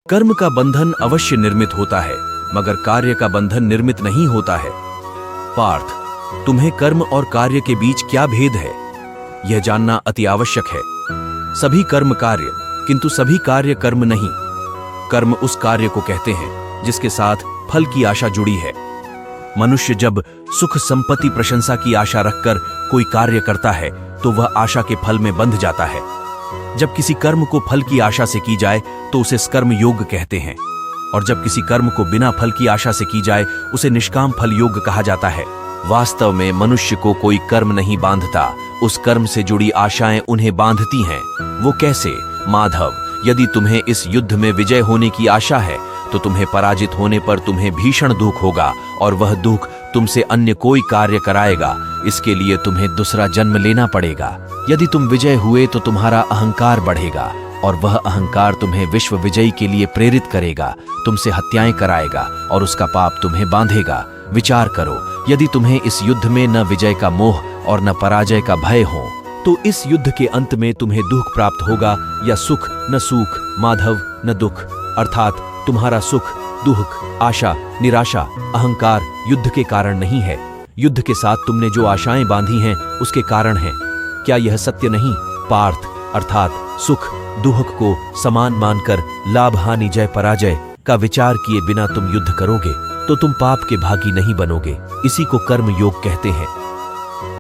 कर्म का बंधन अवश्य निर्मित होता है, मगर कार्य का बंधन निर्मित नहीं होता है। पार्थ, तुम्हें कर्म और कार्य के बीच क्या भेद है, यह जानना अति आवश्यक है। सभी कर्म कार्य, किंतु सभी कार्य कर्म नहीं। कर्म उस कार्य को कहते हैं जिसके साथ फल की आशा जुड़ी है। मनुष्य जब सुख संपत्ति प्रशंसा की आशा रखकर कोई कार्य करता है तो वह आशा के फल में बंध जाता है। जब किसी कर्म को फल की आशा से की जाए तो उसे कर्म योग कहते हैं, और जब किसी कर्म को बिना फल की आशा से की जाए उसे निष्काम फल योग कहा जाता है। वास्तव में मनुष्य को कोई कर्म नहीं बांधता, उस कर्म से जुड़ी आशाएं उन्हें बांधती हैं। वो कैसे? माधव, यदि तुम्हें इस युद्ध में विजय होने की आशा है तो तुम्हें पराजित होने पर तुम्हें भीषण दुख होगा, और वह दुख तुमसे अन्य कोई कार्य कराएगा। इसके लिए तुम्हें दूसरा जन्म लेना पड़ेगा। यदि तुम विजय हुए तो तुम्हारा अहंकार बढ़ेगा, और वह अहंकार तुम्हें विश्व विजयी के लिए प्रेरित करेगा, तुमसे हत्याएं कराएगा और उसका पाप तुम्हें बांधेगा। विचार करो, यदि तुम्हें इस युद्ध में न विजय का मोह और न पराजय का भय हो तो इस युद्ध के अंत में तुम्हें दुख प्राप्त होगा या सुख? न सुख माधव, न दुख। अर्थात तुम्हारा सुख, दुख, आशा, निराशा, अहंकार युद्ध के कारण नहीं है। युद्ध के साथ तुमने जो आशाएं बांधी हैं उसके कारण हैं। क्या यह सत्य नहीं? पार्थ, अर्थात सुख दुख को समान मानकर लाभ हानि जय पराजय का विचार किए बिना तुम युद्ध करोगे तो तुम पाप के भागी नहीं बनोगे। इसी को कर्म योग कहते हैं।